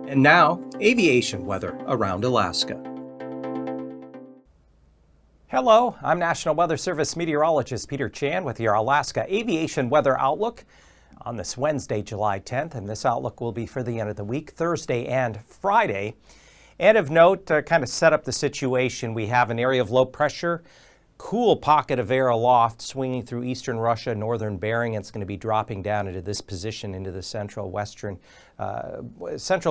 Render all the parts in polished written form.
And now, aviation weather around Alaska. Hello, I'm National Weather Service meteorologist Peter Chan with your Alaska Aviation Weather Outlook on this Wednesday, July 10th, and this outlook will be for the end of the week, Thursday and Friday. And of note, to kind of set up the situation, we have an area of low pressure, cool pocket of air aloft swinging through eastern Russia, northern Bering. It's going to be dropping down into this position into the central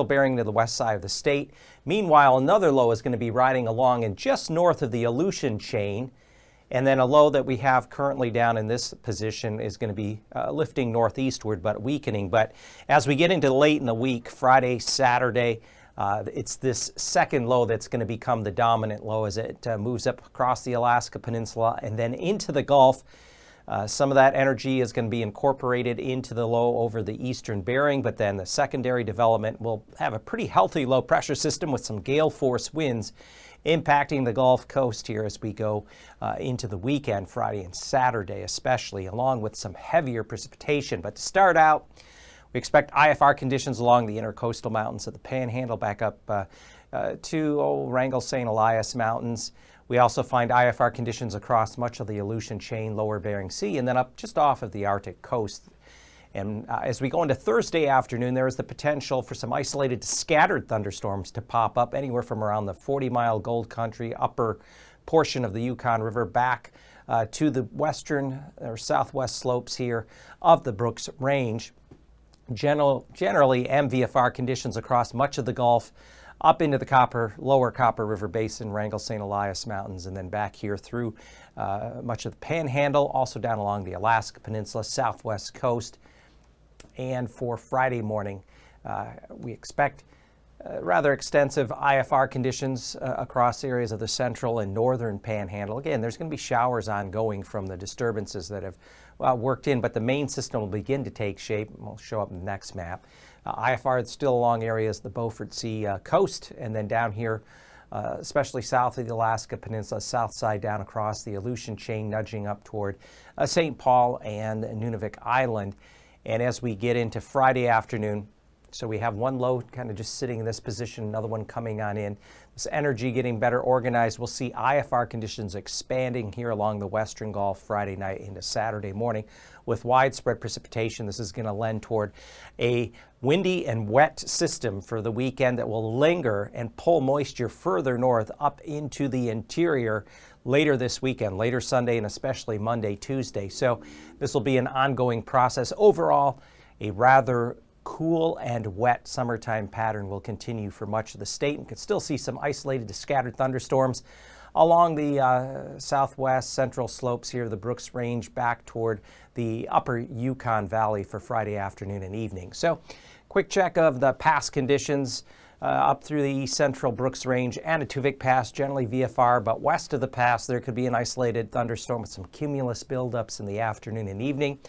Bering to the west side of the state. Meanwhile, another low is going to be riding along and just north of the Aleutian chain. And then a low that we have currently down in this position is going to be lifting northeastward but weakening. But as we get into late in the week, Friday, Saturday, it's this second low that's going to become the dominant low as it moves up across the Alaska Peninsula and then into the Gulf. Some of that energy is going to be incorporated into the low over the eastern Bering, but then the secondary development will have a pretty healthy low pressure system with some gale force winds impacting the Gulf Coast here as we go into the weekend, Friday and Saturday especially, along with some heavier precipitation. But to start out, we expect IFR conditions along the intercoastal mountains of the Panhandle back up to Wrangell St. Elias Mountains. We also find IFR conditions across much of the Aleutian chain, lower Bering Sea, and then up just off of the Arctic coast. And as we go into Thursday afternoon, there is the potential for some isolated scattered thunderstorms to pop up anywhere from around the 40-mile Gold Country upper portion of the Yukon River back to the western or southwest slopes here of the Brooks Range. Generally, MVFR conditions across much of the Gulf, up into the lower Copper River Basin, Wrangell St. Elias Mountains, and then back here through much of the Panhandle, also down along the Alaska Peninsula, southwest coast. And for Friday morning, we expect rather extensive IFR conditions across areas of the central and northern Panhandle. Again, there's going to be showers ongoing from the disturbances that have worked in, but the main system will begin to take shape. We'll show up in the next map. IFR is still along areas of the Beaufort Sea coast, and then down here, especially south of the Alaska Peninsula, south side down across the Aleutian chain, nudging up toward St. Paul and Nunavik Island. And as we get into Friday afternoon, so we have one low kind of just sitting in this position, another one coming on in. This energy getting better organized. We'll see IFR conditions expanding here along the western Gulf Friday night into Saturday morning with widespread precipitation. This is going to lend toward a windy and wet system for the weekend that will linger and pull moisture further north up into the interior later this weekend, later Sunday and especially Monday, Tuesday. So this will be an ongoing process. Overall, a rather cool and wet summertime pattern will continue for much of the state. We could still see some isolated to scattered thunderstorms along the southwest central slopes here, the Brooks Range back toward the upper Yukon Valley for Friday afternoon and evening. So quick check of the pass conditions up through the east central Brooks Range and Atuvik Pass, generally VFR, but west of the pass there could be an isolated thunderstorm with some cumulus buildups in the afternoon and evening.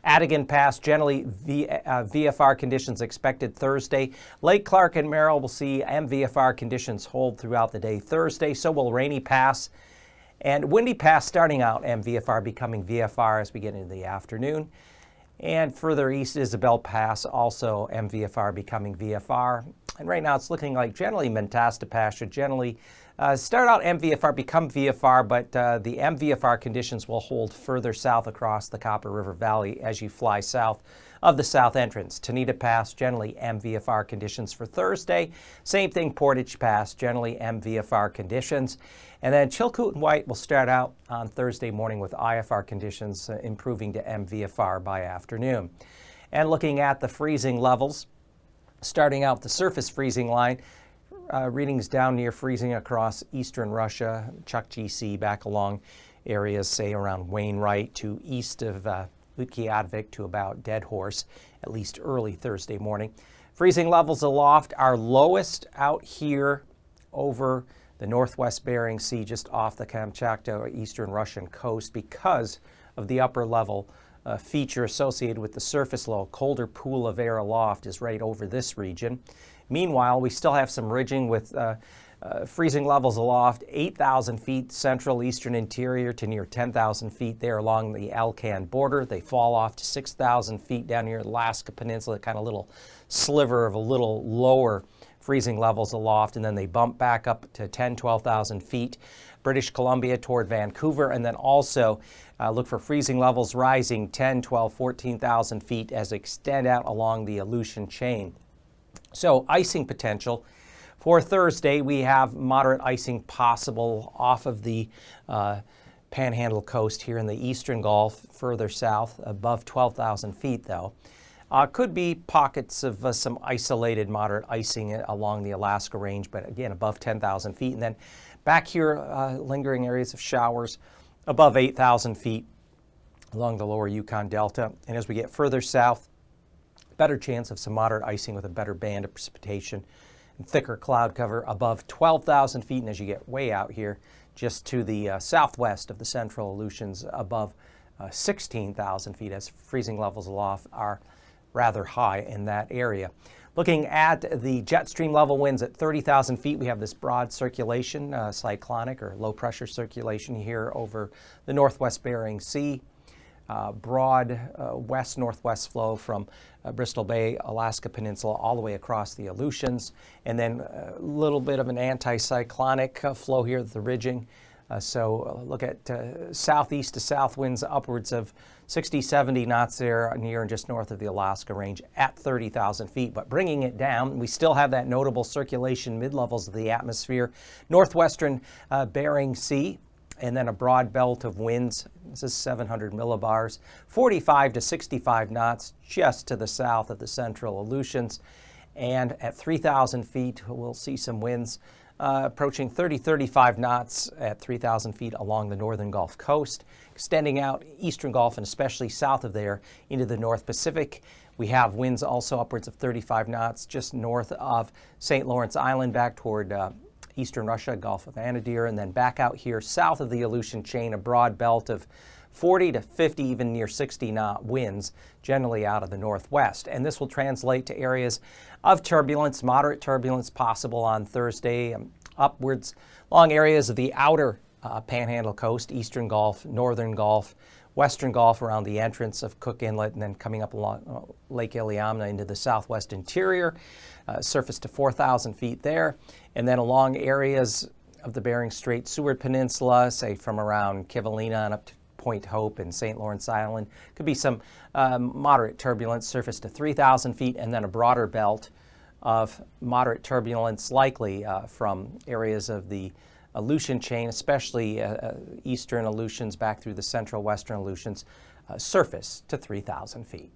Adigan Pass, generally VFR conditions expected Thursday. Lake Clark and Merrill will see MVFR conditions hold throughout the day Thursday. So will Rainy Pass and Windy Pass starting out MVFR, becoming VFR as we get into the afternoon. And further east, Isabel Pass, also MVFR becoming VFR. And right now it's looking like generally Mentasta Pass should generally start out MVFR, become VFR, but the MVFR conditions will hold further south across the Copper River Valley as you fly south of the south entrance. Tanita Pass, generally MVFR conditions for Thursday. Same thing, Portage Pass, generally MVFR conditions. And then Chilkoot and White will start out on Thursday morning with IFR conditions improving to MVFR by afternoon. And looking at the freezing levels, starting out the surface freezing line, readings down near freezing across eastern Russia, Chukchi Sea back along areas, say around Wainwright to east of Utqiagvik to about Dead Horse, at least early Thursday morning. Freezing levels aloft are lowest out here over the northwest Bering Sea, just off the Kamchatka or eastern Russian coast, because of the upper level feature associated with the surface low. Colder pool of air aloft is right over this region. Meanwhile, we still have some ridging with freezing levels aloft, 8,000 feet central eastern interior to near 10,000 feet there along the Alcan border. They fall off to 6,000 feet down near Alaska Peninsula, kind of little sliver of a little lower freezing levels aloft, and then they bump back up to 10, 12,000 feet. British Columbia toward Vancouver, and then also look for freezing levels rising 10, 12, 14,000 feet as they extend out along the Aleutian chain. So icing potential. For Thursday, we have moderate icing possible off of the Panhandle coast here in the eastern Gulf, further south, above 12,000 feet though. Could be pockets of some isolated moderate icing along the Alaska range, but again, above 10,000 feet. And then back here, lingering areas of showers above 8,000 feet along the lower Yukon Delta. And as we get further south, better chance of some moderate icing with a better band of precipitation and thicker cloud cover above 12,000 feet. And as you get way out here, just to the southwest of the central Aleutians, above 16,000 feet, as freezing levels aloft are rather high in that area. Looking at the jet stream level winds at 30,000 feet, we have this broad circulation, cyclonic or low pressure circulation here over the northwest Bering Sea. Broad west-northwest flow from Bristol Bay, Alaska Peninsula, all the way across the Aleutians, and then a little bit of an anticyclonic flow here, the ridging. So look at southeast to south winds upwards of 60, 70 knots there near and just north of the Alaska range at 30,000 feet. But bringing it down, we still have that notable circulation mid-levels of the atmosphere, northwestern Bering Sea, and then a broad belt of winds. This is 700 millibars, 45 to 65 knots just to the south of the central Aleutians. And at 3,000 feet, we'll see some winds approaching 30, 35 knots at 3,000 feet along the northern Gulf Coast, extending out eastern Gulf and especially south of there into the North Pacific. We have winds also upwards of 35 knots just north of St. Lawrence Island back toward eastern Russia, Gulf of Anadyr, and then back out here south of the Aleutian chain, a broad belt of 40 to 50, even near 60 knot winds, generally out of the northwest. And this will translate to areas of turbulence, moderate turbulence possible on Thursday, upwards along areas of the outer Panhandle coast, eastern Gulf, northern Gulf, western Gulf around the entrance of Cook Inlet, and then coming up along Lake Iliamna into the southwest interior, surface to 4,000 feet there, and then along areas of the Bering Strait, Seward Peninsula, say from around Kivalina and up to Point Hope and St. Lawrence Island. Could be some moderate turbulence, surface to 3,000 feet, and then a broader belt of moderate turbulence likely from areas of the Aleutian chain, especially eastern Aleutians back through the central western Aleutians, surface to 3,000 feet.